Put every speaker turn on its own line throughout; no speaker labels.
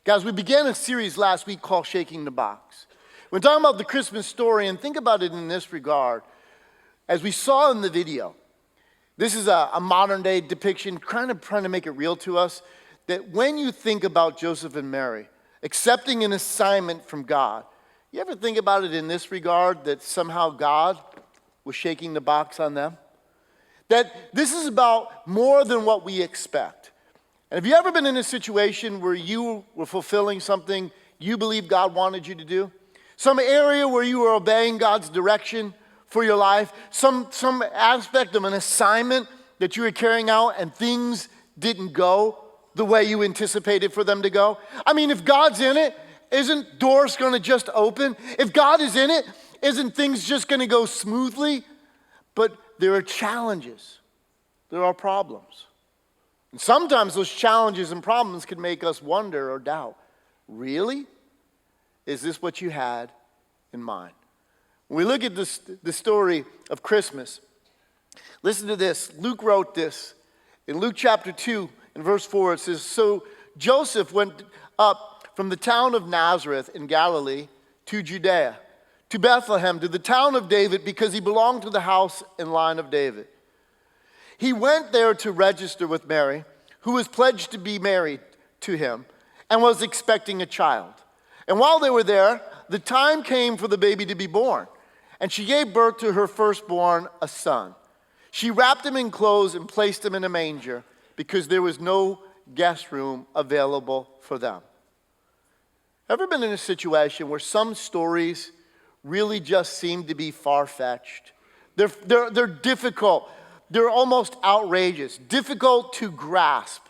Guys, we began a series last week called Shaking the Box. We're talking about the Christmas story, and think about it in this regard. As we saw in the video, this is a modern day depiction, kind of trying to make it real to us, that when you think about Joseph and Mary accepting an assignment from God, you ever think about it in this regard, that somehow God was shaking the box on them? That this is about more than what we expect. And have you ever been in a situation where you were fulfilling something you believe God wanted you to do? Some area where you were obeying God's direction for your life? Some aspect of an assignment that you were carrying out and things didn't go the way you anticipated for them to go? I mean, if God's in it, isn't doors going to just open? If God is in it, isn't things just going to go smoothly? But there are challenges. There are problems. And sometimes those challenges and problems can make us wonder or doubt. Really? Is this what you had in mind? When we look at the story of Christmas, listen to this. Luke wrote this. In Luke chapter 2, in verse 4, it says, "So Joseph went up from the town of Nazareth in Galilee to Judea, to Bethlehem, to the town of David, because he belonged to the house and line of David. He went there to register with Mary, who was pledged to be married to him and was expecting a child. And while they were there, the time came for the baby to be born. And she gave birth to her firstborn, a son. She wrapped him in clothes and placed him in a manger because there was no guest room available for them." Ever been in a situation where some stories really just seem to be far-fetched? They're difficult. They're almost outrageous, difficult to grasp,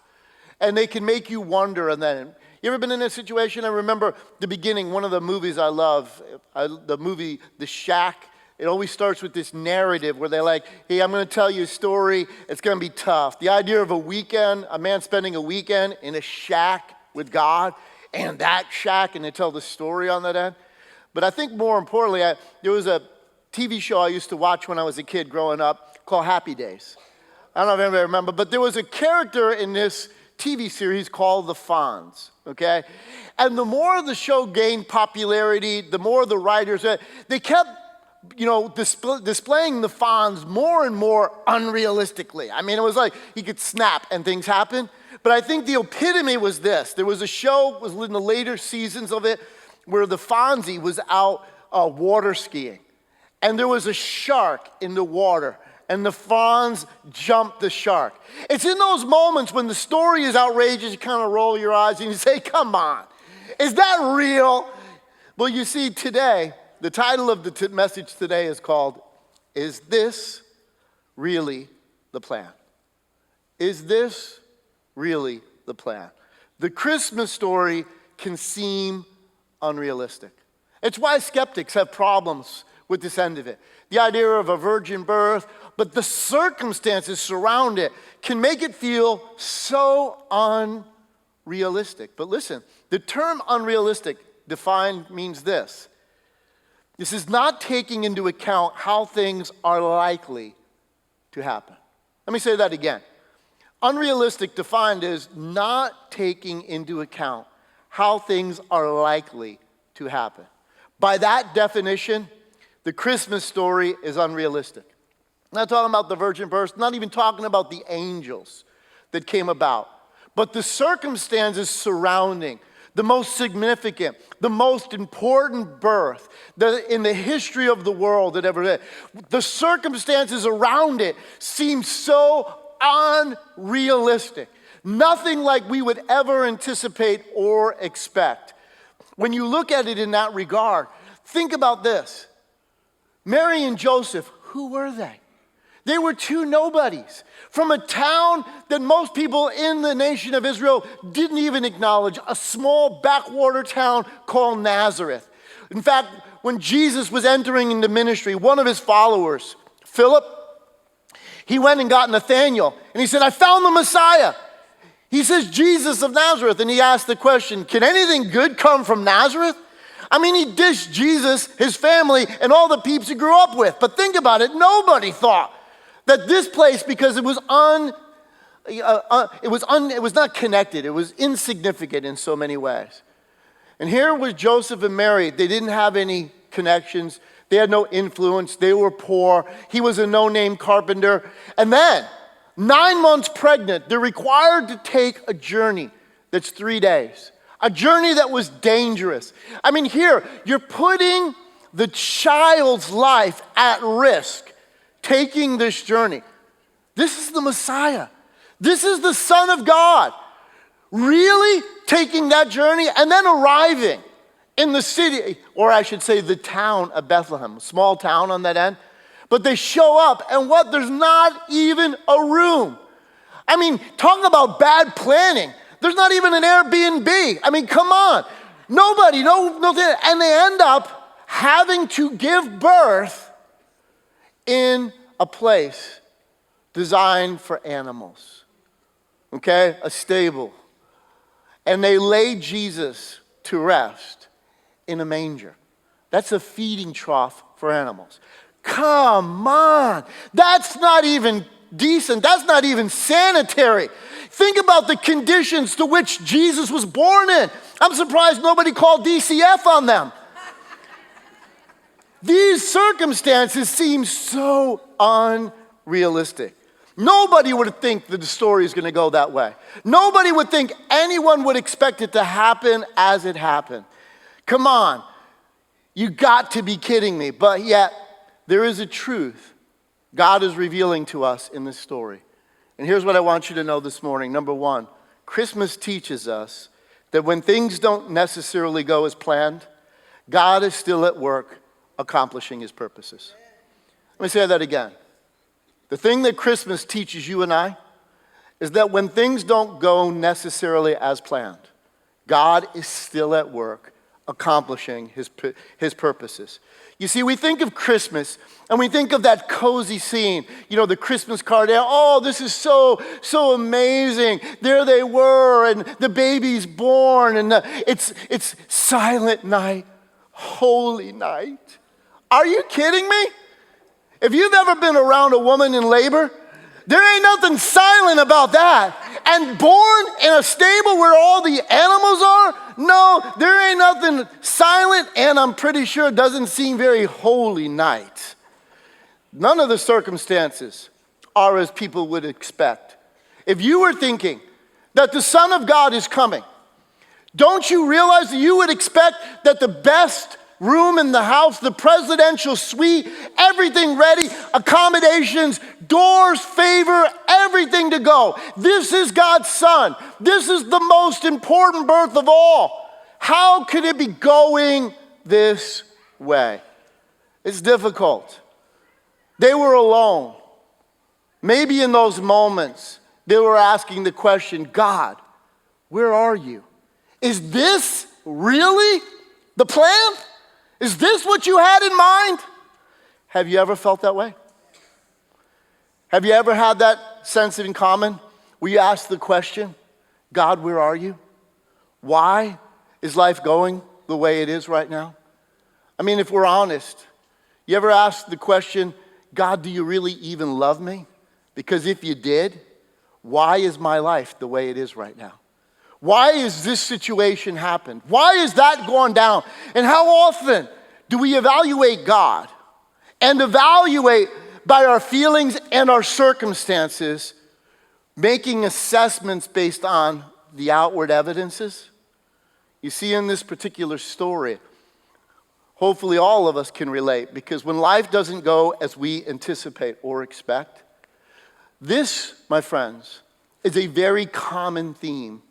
and they can make you wonder. And then, you ever been in a situation? I remember the beginning, one of the movies I love, the movie The Shack. It always starts with this narrative where they're like, "Hey, I'm going to tell you a story. It's going to be tough." The idea of a man spending a weekend in a shack with God, and that shack, and they tell the story on that end. But I think more importantly, there was a TV show I used to watch when I was a kid growing up called Happy Days. I don't know if anybody remember, but there was a character in this TV series called the Fonz, okay? And the more the show gained popularity, the more the writers, they kept, displaying the Fonz more and more unrealistically. I mean, it was like he could snap and things happen. But I think the epitome was this. There was a show, was in the later seasons of it, where the Fonzie was out water skiing. And there was a shark in the water. And the Fonz jumped the shark. It's in those moments when the story is outrageous, you kind of roll your eyes and you say, "Come on, is that real?" Well, you see, today, the title of the message today is called, "Is This Really the Plan?" Is this really the plan? The Christmas story can seem unrealistic. It's why skeptics have problems with this end of it. The idea of a virgin birth, but the circumstances surround it can make it feel so unrealistic. But listen, the term unrealistic defined means this. This is not taking into account how things are likely to happen. Let me say that again. Unrealistic defined as not taking into account how things are likely to happen. By that definition, the Christmas story is unrealistic. I'm not talking about the virgin birth, not even talking about the angels that came about, but the circumstances surrounding the most significant, the most important birth in the history of the world that ever did. The circumstances around it seem so unrealistic. Nothing like we would ever anticipate or expect. When you look at it in that regard, think about this. Mary and Joseph, who were they? They were two nobodies from a town that most people in the nation of Israel didn't even acknowledge, a small backwater town called Nazareth. In fact, when Jesus was entering into ministry, one of his followers, Philip, he went and got Nathanael, and he said, "I found the Messiah." He says, "Jesus of Nazareth," and he asked the question, "Can anything good come from Nazareth?" I mean, he dished Jesus, his family, and all the peeps he grew up with. But think about it, nobody thought that this place, because it was it was not connected. It was insignificant in so many ways. And here was Joseph and Mary. They didn't have any connections. They had no influence. They were poor. He was a no-name carpenter. And then, 9 months pregnant, they're required to take a journey that's 3 days. A journey that was dangerous. I mean, here, you're putting the child's life at risk, taking this journey. This is the Messiah. This is the Son of God. Really taking that journey and then arriving in the city, or I should say the town of Bethlehem, a small town on that end. But they show up, and what? There's not even a room. I mean, talk about bad planning. There's not even an Airbnb. I mean, come on. Nobody, nothing. And they end up having to give birth in a place designed for animals. Okay? A stable. And they lay Jesus to rest in a manger. That's a feeding trough for animals. Come on. That's not even decent. That's not even sanitary. Think about the conditions to which Jesus was born in. I'm surprised nobody called DCF on them. These circumstances seem so unrealistic. Nobody would think that the story is going to go that way. Nobody would think anyone would expect it to happen as it happened. Come on. You got to be kidding me. But yet, there is a truth God is revealing to us in this story. And here's what I want you to know this morning. Number one, Christmas teaches us that when things don't necessarily go as planned, God is still at work accomplishing his purposes. Let me say that again. The thing that Christmas teaches you and I is that when things don't go necessarily as planned, God is still at work accomplishing his purposes. You see, we think of Christmas and we think of that cozy scene, the Christmas card. Oh, this is so amazing. There they were, and the baby's born, and it's silent night, holy night. Are you kidding me? If you've ever been around a woman in labor, there ain't nothing silent about that. And born in a stable where all the animals are? No, there ain't nothing silent, and I'm pretty sure it doesn't seem very holy night. None of the circumstances are as people would expect. If you were thinking that the Son of God is coming, don't you realize that you would expect that the best room in the house, the presidential suite, everything ready, accommodations, doors, favor, everything to go. This is God's Son. This is the most important birth of all. How could it be going this way? It's difficult. They were alone. Maybe in those moments, they were asking the question, God, where are you? Is this really the plan? Is this what you had in mind? Have you ever felt that way? Have you ever had that sense in common where you ask the question, God, where are you? Why is life going the way it is right now? I mean, if we're honest, you ever ask the question, God, do you really even love me? Because if you did, why is my life the way it is right now? Why is this situation happened? Why is that going down? And how often do we evaluate God and evaluate by our feelings and our circumstances, making assessments based on the outward evidences? You see, in this particular story, hopefully all of us can relate, because when life doesn't go as we anticipate or expect, this, my friends, is a very common theme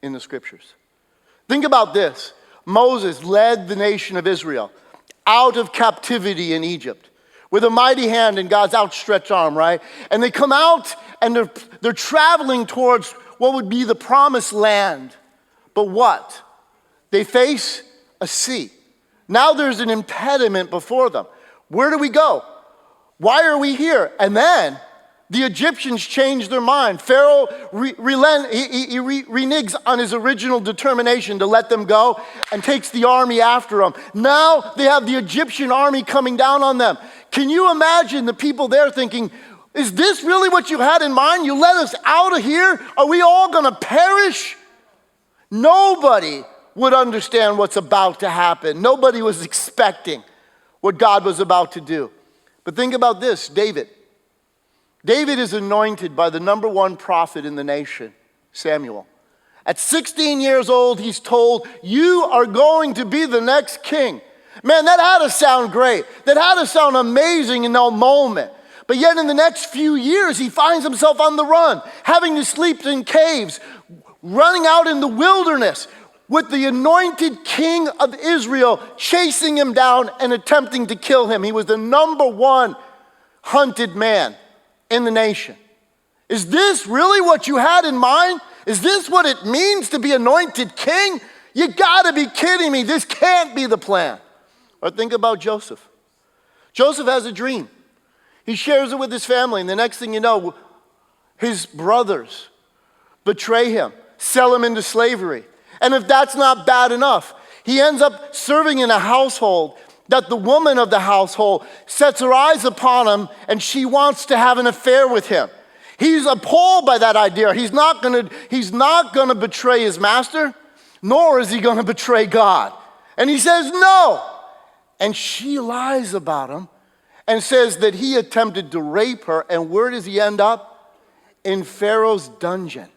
in the scriptures. Think about this. Moses led the nation of Israel out of captivity in Egypt with a mighty hand and God's outstretched arm, right? And they come out and they're traveling towards what would be the promised land. But what? They face a sea. Now there's an impediment before them. Where do we go? Why are we here? And then the Egyptians change their mind. Pharaoh reneges on his original determination to let them go and takes the army after them. Now they have the Egyptian army coming down on them. Can you imagine the people there thinking, Is this really what you had in mind? You let us out of here? Are we all going to perish? Nobody would understand what's about to happen. Nobody was expecting what God was about to do. But think about this, David. David is anointed by the number one prophet in the nation, Samuel. At 16 years old, he's told, you are going to be the next king. Man, that had to sound great. That had to sound amazing in that moment. But yet in the next few years, he finds himself on the run, having to sleep in caves, running out in the wilderness with the anointed king of Israel chasing him down and attempting to kill him. He was the number one hunted man in the nation. Is this really what you had in mind? Is this what it means to be anointed king? You gotta be kidding me. This can't be the plan. Or think about Joseph. Joseph has a dream. He shares it with his family, and the next thing you know, his brothers betray him, sell him into slavery. And if that's not bad enough, he ends up serving in a household that the woman of the household sets her eyes upon him, and she wants to have an affair with him. He's appalled by that idea. He's not gonna betray his master, nor is he gonna betray God. And he says no. And she lies about him and says that he attempted to rape her, and where does he end up? In Pharaoh's dungeon.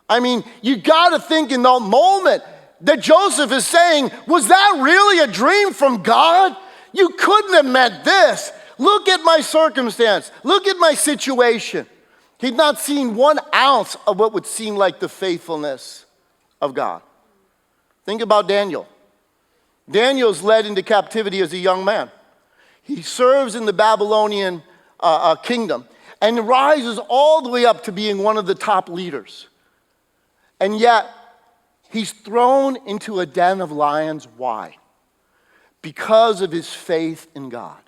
I mean, you gotta think in the moment that Joseph is saying, was that really a dream from God? You couldn't have meant this. Look at my circumstance. Look at my situation. He'd not seen 1 ounce of what would seem like the faithfulness of God. Think about Daniel. Daniel's led into captivity as a young man. He serves in the Babylonian kingdom and rises all the way up to being one of the top leaders. And yet, he's thrown into a den of lions. Why? Because of his faith in God.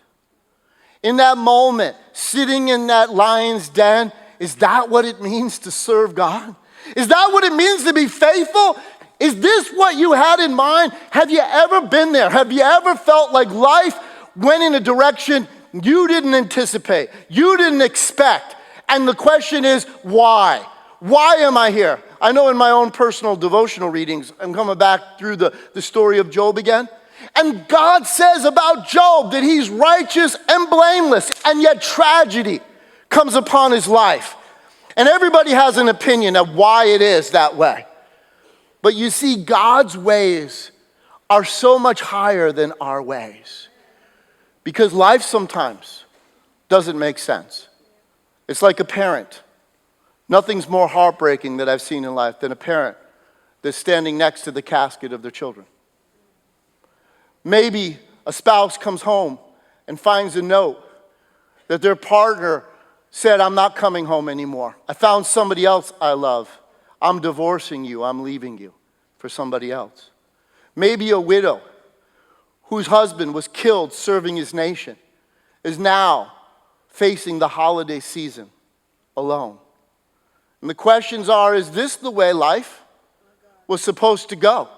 In that moment, sitting in that lion's den, is that what it means to serve God? Is that what it means to be faithful? Is this what you had in mind? Have you ever been there? Have you ever felt like life went in a direction you didn't anticipate, you didn't expect? And the question is, why? Why am I here? I know in my own personal devotional readings, I'm coming back through the story of Job again. And God says about Job that he's righteous and blameless, and yet tragedy comes upon his life. And everybody has an opinion of why it is that way. But you see, God's ways are so much higher than our ways. Because life sometimes doesn't make sense. It's like a parent. Nothing's more heartbreaking that I've seen in life than a parent that's standing next to the casket of their children. Maybe a spouse comes home and finds a note that their partner said, I'm not coming home anymore. I found somebody else I love. I'm divorcing you. I'm leaving you for somebody else. Maybe a widow whose husband was killed serving his nation is now facing the holiday season alone. And the questions are, is this the way life was supposed to go?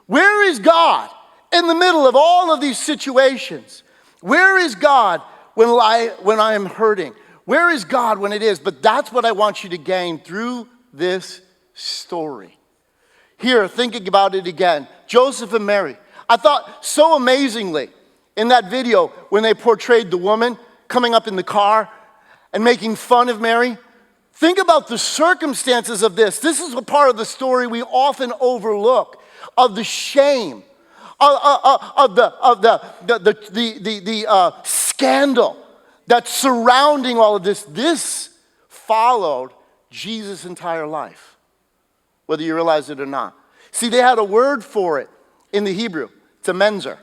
Where is God in the middle of all of these situations? Where is God when I am hurting? Where is God when it is? But that's what I want you to gain through this story. Here, thinking about it again, Joseph and Mary. I thought so amazingly in that video when they portrayed the woman coming up in the car and making fun of Mary. Think about the circumstances of this. This is a part of the story we often overlook, of the shame, of the scandal that's surrounding all of this. This followed Jesus' entire life, whether you realize it or not. See, they had a word for it in the Hebrew. It's a menzer.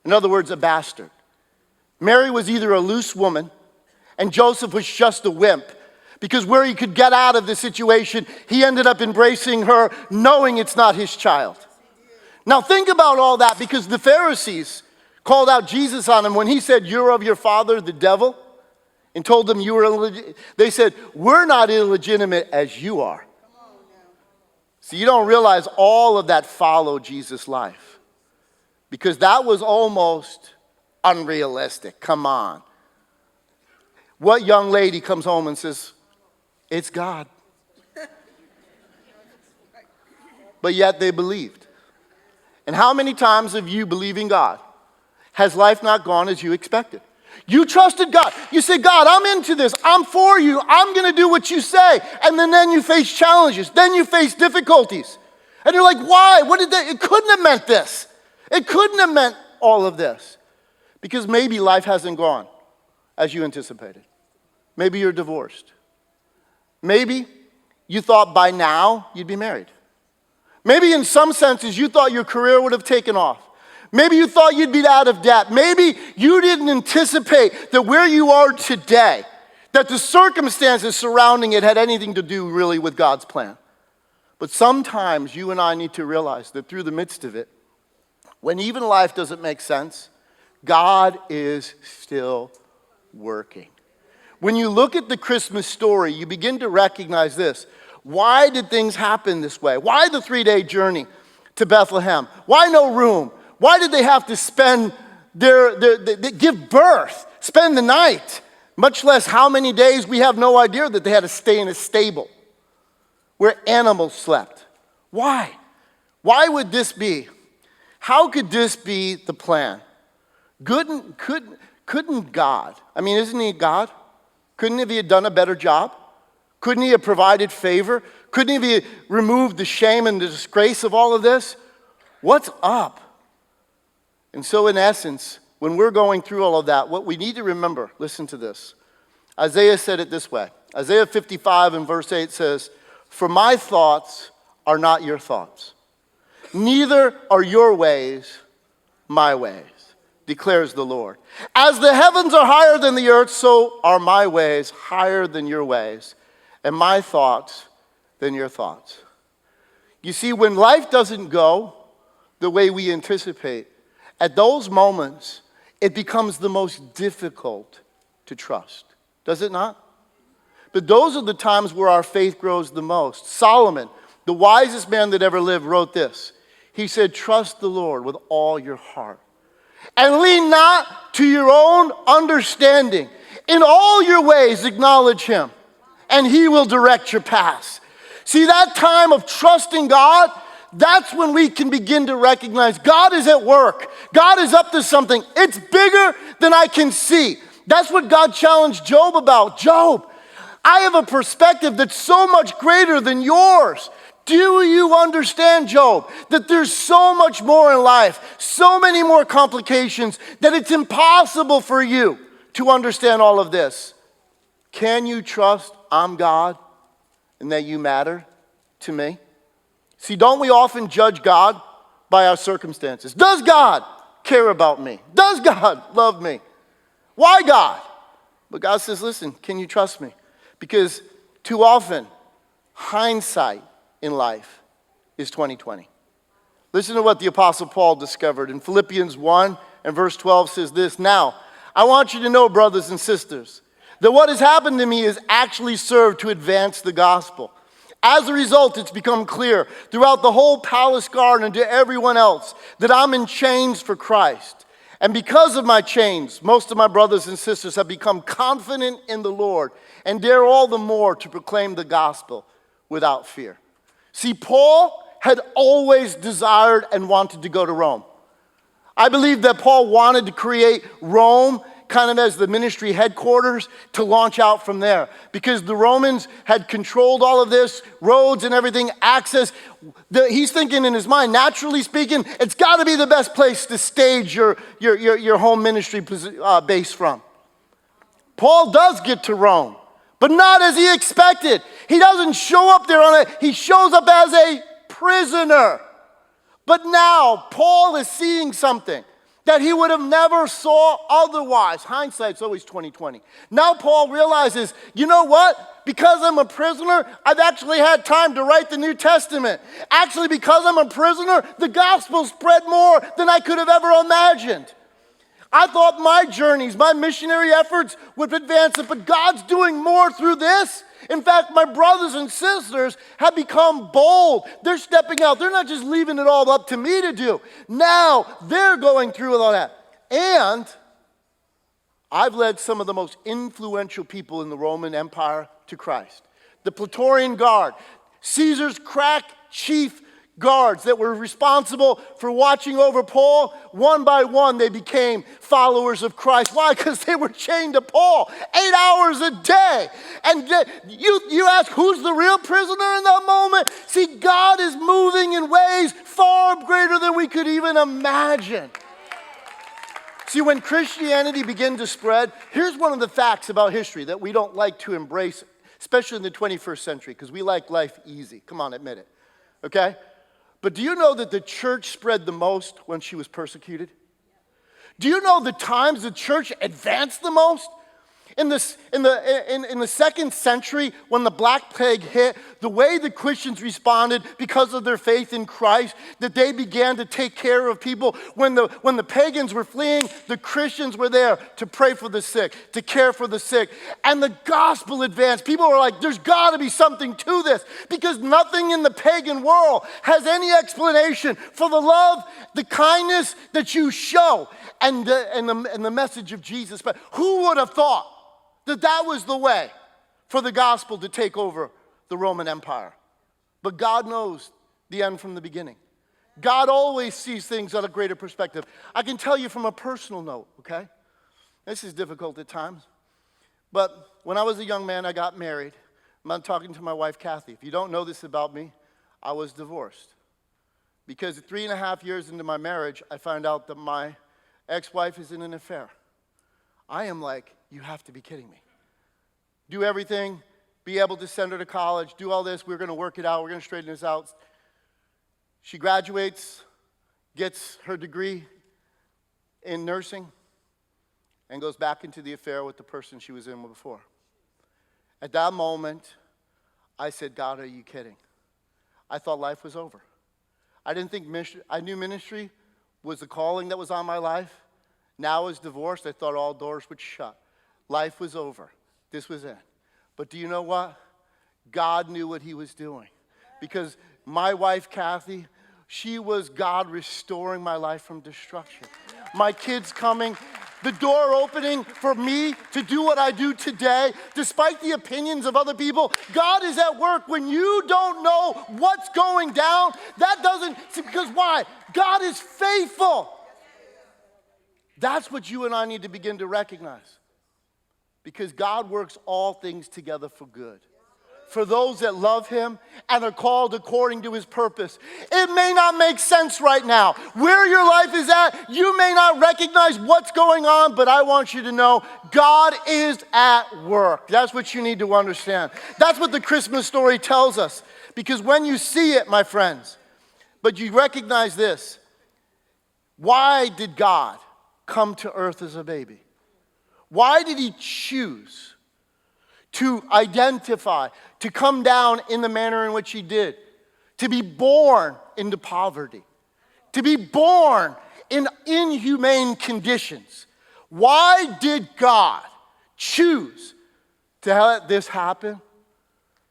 In other words, a bastard. Mary was either a loose woman, and Joseph was just a wimp, because where he could get out of the situation, he ended up embracing her, knowing it's not his child. Now think about all that, because the Pharisees called out Jesus on him when he said, you're of your father, the devil, and told them you were they said, we're not illegitimate as you are. So you don't realize all of that followed Jesus' life, because that was almost unrealistic. Come on. What young lady comes home and says, it's God? But yet they believed. And how many times have you believing God? Has life not gone as you expected? You trusted God. You said, God, I'm into this. I'm for you. I'm going to do what you say. And then you face challenges. Then you face difficulties. And you're like, why? What did that? It couldn't have meant this. It couldn't have meant all of this. Because maybe life hasn't gone as you anticipated. Maybe you're divorced. Maybe you thought by now you'd be married. Maybe in some senses you thought your career would have taken off. Maybe you thought you'd be out of debt. Maybe you didn't anticipate that where you are today, that the circumstances surrounding it had anything to do really with God's plan. But sometimes you and I need to realize that through the midst of it, when even life doesn't make sense, God is still working. When you look at the Christmas story, you begin to recognize this. Why did things happen this way? Why the 3-day journey to Bethlehem? Why no room? Why did they have to spend give birth, spend the night? Much less how many days, we have no idea that they had to stay in a stable where animals slept. Why? Why would this be? How could this be the plan? Couldn't God, I mean, isn't he God? Couldn't he have done a better job? Couldn't he have provided favor? Couldn't he have removed the shame and the disgrace of all of this? What's up? And so in essence, when we're going through all of that, what we need to remember, listen to this. Isaiah said it this way. Isaiah 55 and verse 8 says, "For my thoughts are not your thoughts, neither are your ways my ways, declares the Lord. As the heavens are higher than the earth, so are my ways higher than your ways, and my thoughts than your thoughts." You see, when life doesn't go the way we anticipate, at those moments, it becomes the most difficult to trust. Does it not? But those are the times where our faith grows the most. Solomon, the wisest man that ever lived, wrote this. He said, "Trust the Lord with all your heart, and lean not to your own understanding. In all your ways acknowledge him, and he will direct your paths." See, that time of trusting God, that's when we can begin to recognize God is at work. God is up to something. It's bigger than I can see. That's what God challenged Job about. Job, I have a perspective that's so much greater than yours. Do you understand, Job, that there's so much more in life, so many more complications, that it's impossible for you to understand all of this? Can you trust I'm God and that you matter to me? See, don't we often judge God by our circumstances? Does God care about me? Does God love me? Why God? But God says, listen, can you trust me? Because too often, hindsight in life is 20/20. Listen to what the Apostle Paul discovered in Philippians 1 and verse 12 says this, "Now, I want you to know, brothers and sisters, that what has happened to me has actually served to advance the gospel. As a result, it's become clear throughout the whole palace guard and to everyone else that I'm in chains for Christ. And because of my chains, most of my brothers and sisters have become confident in the Lord and dare all the more to proclaim the gospel without fear." See, Paul had always desired and wanted to go to Rome. I believe that Paul wanted to create Rome kind of as the ministry headquarters to launch out from there, because the Romans had controlled all of this, roads and everything, access. He's thinking in his mind, naturally speaking, it's got to be the best place to stage your home ministry base from. Paul does get to Rome, but not as he expected. He doesn't show up there he shows up as a prisoner. But now Paul is seeing something that he would have never saw otherwise. Hindsight's always 20/20. Now Paul realizes, you know what? Because I'm a prisoner, I've actually had time to write the New Testament. Actually, because I'm a prisoner, the gospel spread more than I could have ever imagined. I thought my journeys, my missionary efforts would advance it, but God's doing more through this. In fact, my brothers and sisters have become bold. They're stepping out. They're not just leaving it all up to me to do. Now they're going through all that. And I've led some of the most influential people in the Roman Empire to Christ. The Praetorian Guard, Caesar's crack chief guards that were responsible for watching over Paul, one by one they became followers of Christ. Why? Because they were chained to Paul 8 hours a day. And you ask, who's the real prisoner in that moment? See, God is moving in ways far greater than we could even imagine. See, when Christianity began to spread, here's one of the facts about history that we don't like to embrace, especially in the 21st century, because we like life easy. Come on, admit it. Okay? But do you know that the church spread the most when she was persecuted? Do you know the times the church advanced the most? In the 2nd century, when the Black Plague hit, the way the Christians responded because of their faith in Christ, that they began to take care of people. When the pagans were fleeing, the Christians were there to pray for the sick, to care for the sick. And the gospel advanced. People were like, there's got to be something to this, because nothing in the pagan world has any explanation for the love, the kindness that you show, and the message of Jesus. But who would have thought that was the way for the gospel to take over the Roman Empire? But God knows the end from the beginning. God always sees things at a greater perspective. I can tell you from a personal note, okay? This is difficult at times. But when I was a young man, I got married. I'm talking to my wife, Kathy. If you don't know this about me, I was divorced. Because 3.5 years into my marriage, I found out that my ex-wife is in an affair. I am like, you have to be kidding me. Do everything, be able to send her to college, do all this. We're going to work it out. We're going to straighten this out. She graduates, gets her degree in nursing, and goes back into the affair with the person she was in before. At that moment, I said, God, are you kidding? I thought life was over. I didn't think I knew ministry was the calling that was on my life. Now as divorced, I thought all doors would shut. Life was over. This was it. But do you know what? God knew what he was doing. Because my wife, Kathy, she was God restoring my life from destruction. My kids coming, the door opening for me to do what I do today, despite the opinions of other people. God is at work when you don't know what's going down. That doesn't, because why? God is faithful. That's what you and I need to begin to recognize. Because God works all things together for good. For those that love him and are called according to his purpose. It may not make sense right now. Where your life is at, you may not recognize what's going on, but I want you to know God is at work. That's what you need to understand. That's what the Christmas story tells us. Because when you see it, my friends, but you recognize this, why did God come to earth as a baby? Why did he choose to identify, to come down in the manner in which he did, to be born into poverty, to be born in inhumane conditions? Why did God choose to let this happen?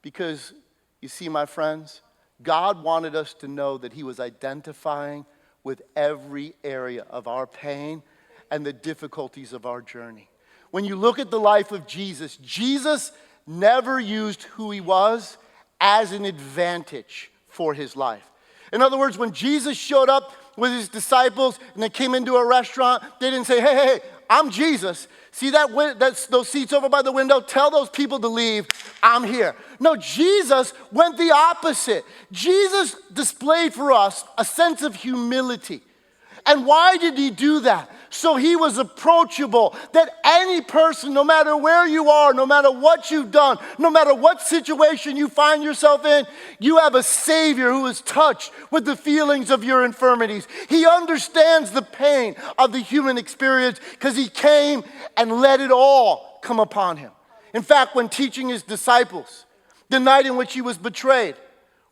Because, you see, my friends, God wanted us to know that he was identifying with every area of our pain and the difficulties of our journey. When you look at the life of Jesus, Jesus never used who he was as an advantage for his life. In other words, when Jesus showed up with his disciples and they came into a restaurant, they didn't say, hey, I'm Jesus. See those seats over by the window? Tell those people to leave. I'm here. No, Jesus went the opposite. Jesus displayed for us a sense of humility. And why did he do that? So he was approachable, that any person, no matter where you are, no matter what you've done, no matter what situation you find yourself in, you have a Savior who is touched with the feelings of your infirmities. He understands the pain of the human experience because he came and let it all come upon him. In fact, when teaching his disciples, the night in which he was betrayed,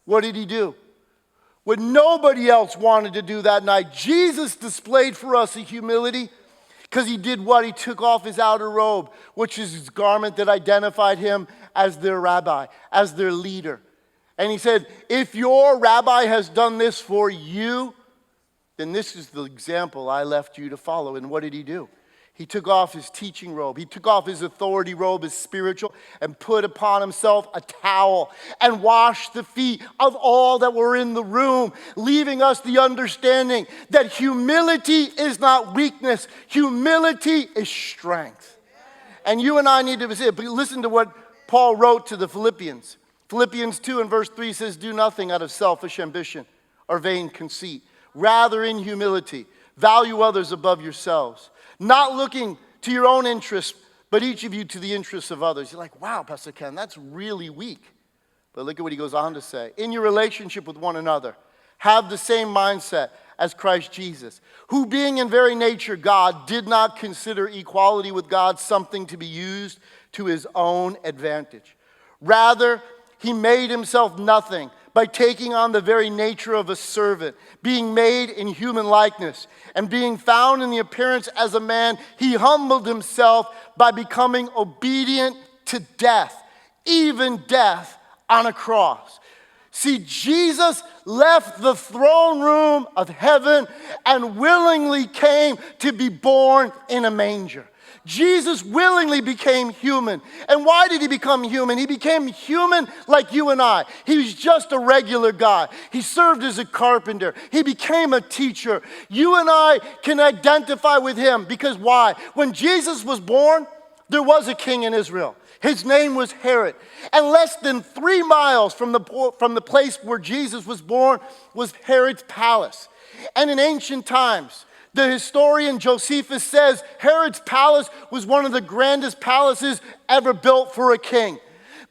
what did he do? What nobody else wanted to do that night, Jesus displayed for us a humility because he did what? He took off his outer robe, which is his garment that identified him as their rabbi, as their leader. And he said, if your rabbi has done this for you, then this is the example I left you to follow. And what did he do? He took off his teaching robe. He took off his authority robe, his spiritual, and put upon himself a towel and washed the feet of all that were in the room, leaving us the understanding that humility is not weakness. Humility is strength. And you and I need to listen to what Paul wrote to the Philippians. Philippians 2 and verse 3 says, "Do nothing out of selfish ambition or vain conceit. Rather, in humility, value others above yourselves, not looking to your own interests, but each of you to the interests of others." You're like, wow, Pastor Ken, that's really weak. But look at what he goes on to say. "In your relationship with one another, have the same mindset as Christ Jesus, who being in very nature God, did not consider equality with God something to be used to his own advantage. Rather, he made himself nothing by taking on the very nature of a servant, being made in human likeness, and being found in the appearance as a man, he humbled himself by becoming obedient to death, even death on a cross." See, Jesus left the throne room of heaven and willingly came to be born in a manger. Jesus willingly became human. And why did he become human? He became human like you and I. He was just a regular guy. He served as a carpenter. He became a teacher. You and I can identify with him because why? When Jesus was born, there was a king in Israel. His name was Herod. And less than 3 miles from the place where Jesus was born was Herod's palace. And in ancient times, the historian Josephus says Herod's palace was one of the grandest palaces ever built for a king.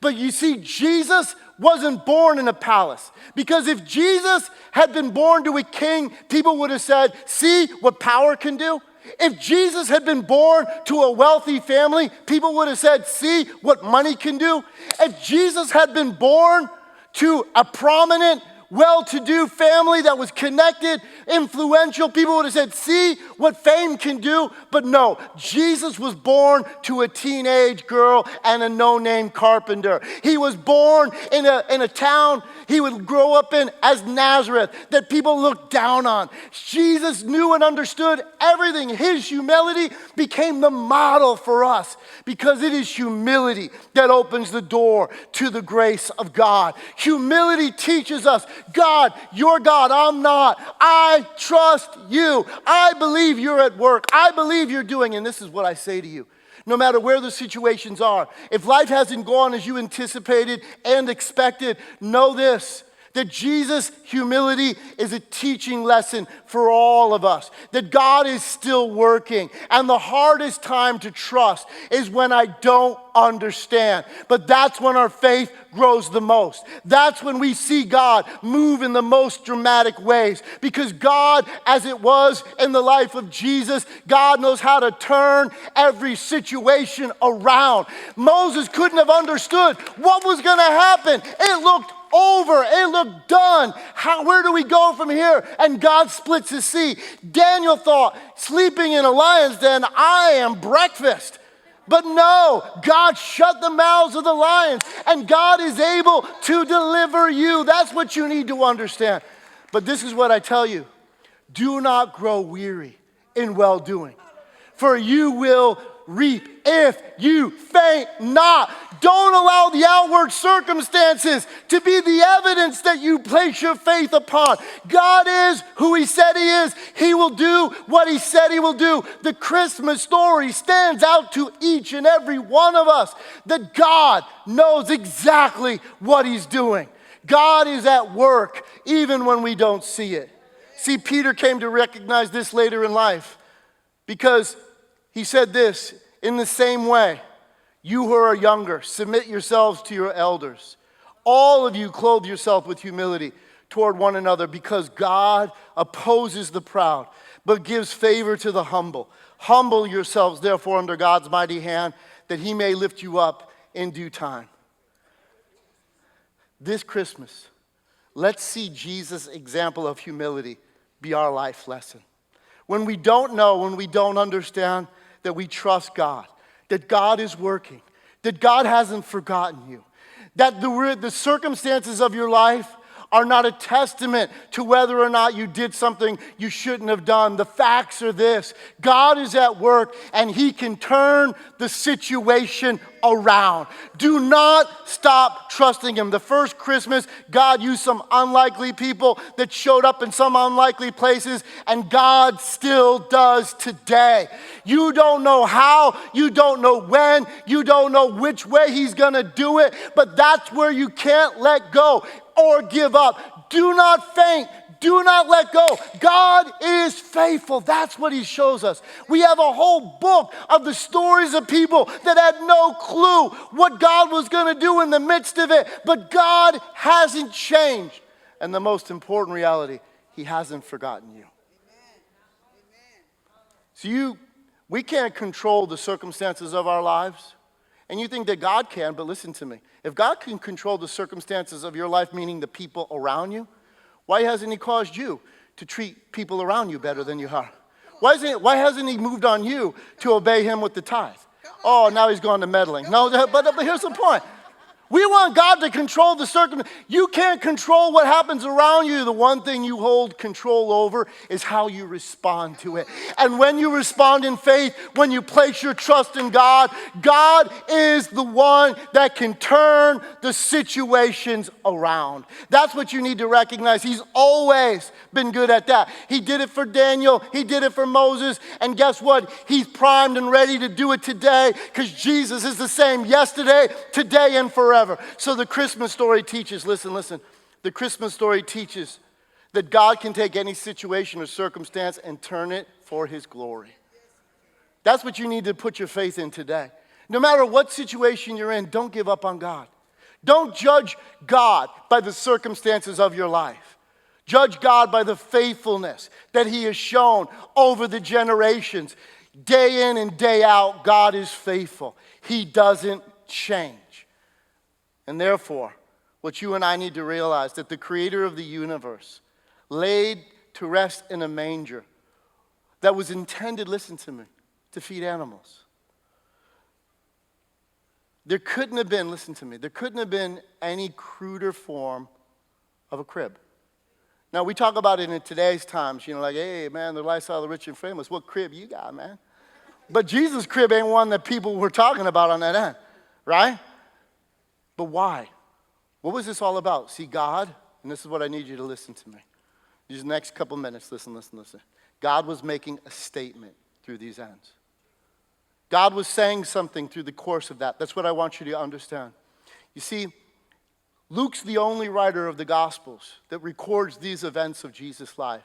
But you see, Jesus wasn't born in a palace. Because if Jesus had been born to a king, people would have said, "See what power can do?" If Jesus had been born to a wealthy family, people would have said, "See what money can do?" If Jesus had been born to a prominent, well-to-do family that was connected, influential, people would have said, "See what fame can do." But no, Jesus was born to a teenage girl and a no-name carpenter. He was born in a town he would grow up in as Nazareth that people looked down on. Jesus knew and understood everything. His humility became the model for us because it is humility that opens the door to the grace of God. Humility teaches us, God, you're God, I'm not. I trust you. I believe you're at work. I believe you're doing, and this is what I say to you. No matter where the situations are, if life hasn't gone as you anticipated and expected, know this, that Jesus' humility is a teaching lesson for all of us. That God is still working. And the hardest time to trust is when I don't understand. But that's when our faith grows the most. That's when we see God move in the most dramatic ways. Because God, as it was in the life of Jesus, God knows how to turn every situation around. Moses couldn't have understood what was going to happen. It looked over. It looked done. Where do we go from here? And God splits the sea. Daniel thought, sleeping in a lion's den, I am breakfast. But no, God shut the mouths of the lions, and God is able to deliver you. That's what you need to understand. But this is what I tell you. Do not grow weary in well-doing, for you will reap if you faint not. Don't allow the outward circumstances to be the evidence that you place your faith upon. God is who he said he is. He will do what he said he will do. The Christmas story stands out to each and every one of us that God knows exactly what he's doing. God is at work even when we don't see it. See, Peter came to recognize this later in life because he said this, in the same way, you who are younger, submit yourselves to your elders. All of you clothe yourself with humility toward one another because God opposes the proud, but gives favor to the humble. Humble yourselves, therefore, under God's mighty hand, that he may lift you up in due time. This Christmas, let's see Jesus' example of humility be our life lesson. When we don't know, when we don't understand, that we trust God, that God is working, that God hasn't forgotten you, that the circumstances of your life are not a testament to whether or not you did something you shouldn't have done. The facts are this: God is at work and He can turn the situation around. Do not stop trusting Him. The first Christmas, God used some unlikely people that showed up in some unlikely places, and God still does today. You don't know how, you don't know when, you don't know which way He's going to do it, but that's where you can't let go or give up. Do not faint. Do not let go. God is faithful. That's what He shows us. We have a whole book of the stories of people that had no clue what God was going to do in the midst of it. But God hasn't changed. And the most important reality, He hasn't forgotten you. So we can't control the circumstances of our lives. And you think that God can, but listen to me. If God can control the circumstances of your life, meaning the people around you, why hasn't He caused you to treat people around you better than you are? Why hasn't He moved on you to obey Him with the tithe? Oh, now He's gone to meddling. No, but here's the point. We want God to control the circumstances. You can't control what happens around you. The one thing you hold control over is how you respond to it. And when you respond in faith, when you place your trust in God, God is the one that can turn the situations around. That's what you need to recognize. He's always been good at that. He did it for Daniel. He did it for Moses. And guess what? He's primed and ready to do it today, because Jesus is the same yesterday, today, and forever. So the Christmas story teaches, listen, the Christmas story teaches that God can take any situation or circumstance and turn it for His glory. That's what you need to put your faith in today. No matter what situation you're in, don't give up on God. Don't judge God by the circumstances of your life. Judge God by the faithfulness that He has shown over the generations. Day in and day out, God is faithful. He doesn't change. And therefore, what you and I need to realize, that the Creator of the universe laid to rest in a manger that was intended, listen to me, to feed animals. There couldn't have been, listen to me, there couldn't have been any cruder form of a crib. Now, we talk about it in today's times, like, hey, man, the lifestyle of the rich and famous. What crib you got, man? But Jesus' crib ain't one that people were talking about on that end, right? But why? What was this all about? See, God, and this is what I need you to listen to me. These next couple minutes, listen. God was making a statement through these ends. God was saying something through the course of that. That's what I want you to understand. You see, Luke's the only writer of the Gospels that records these events of Jesus' life,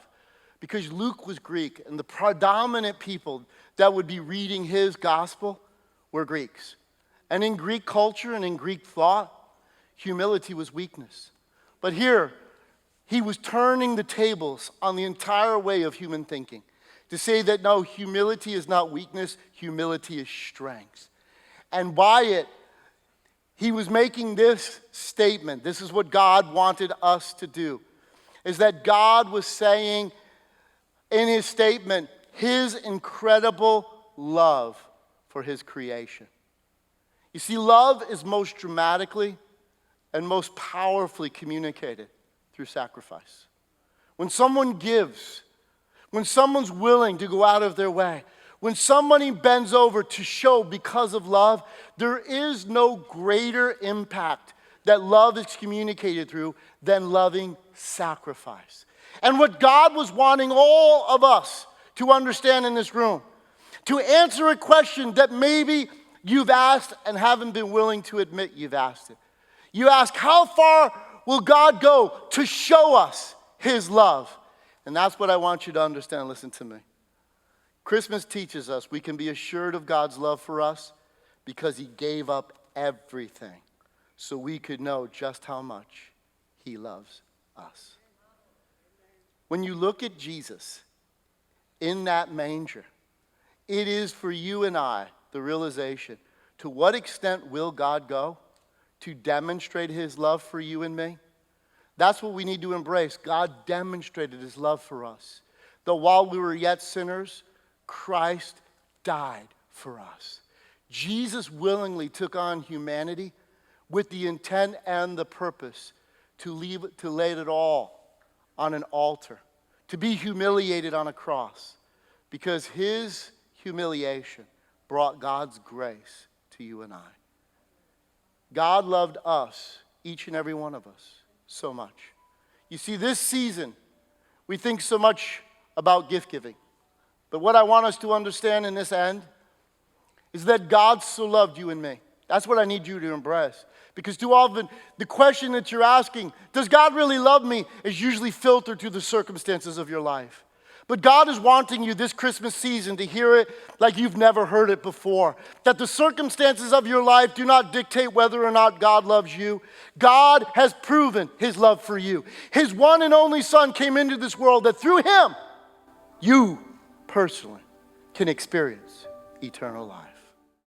because Luke was Greek, and the predominant people that would be reading his gospel were Greeks. And in Greek culture and in Greek thought, humility was weakness. But here, he was turning the tables on the entire way of human thinking to say that no, humility is not weakness, humility is strength. And by it, he was making this statement. This is what God wanted us to do, is that God was saying in His statement His incredible love for His creation. You see, love is most dramatically and most powerfully communicated through sacrifice. When someone gives, when someone's willing to go out of their way, when somebody bends over to show because of love, there is no greater impact that love is communicated through than loving sacrifice. And what God was wanting all of us to understand in this room, to answer a question that maybe you've asked and haven't been willing to admit you've asked it. You ask, how far will God go to show us His love? And that's what I want you to understand. Listen to me. Christmas teaches us we can be assured of God's love for us because He gave up everything so we could know just how much He loves us. When you look at Jesus in that manger, it is for you and I the realization, to what extent will God go to demonstrate His love for you and me? That's what we need to embrace. God demonstrated His love for us. That while we were yet sinners, Christ died for us. Jesus willingly took on humanity with the intent and the purpose to lay it all on an altar, to be humiliated on a cross, because his humiliation brought God's grace to you and I. God loved us, each and every one of us, so much. You see, this season, we think so much about gift giving. But what I want us to understand in this end is that God so loved you and me. That's what I need you to embrace. Because too often, the question that you're asking, does God really love me, is usually filtered through the circumstances of your life. But God is wanting you this Christmas season to hear it like you've never heard it before. That the circumstances of your life do not dictate whether or not God loves you. God has proven his love for you. His one and only Son came into this world that through him, you personally can experience eternal life.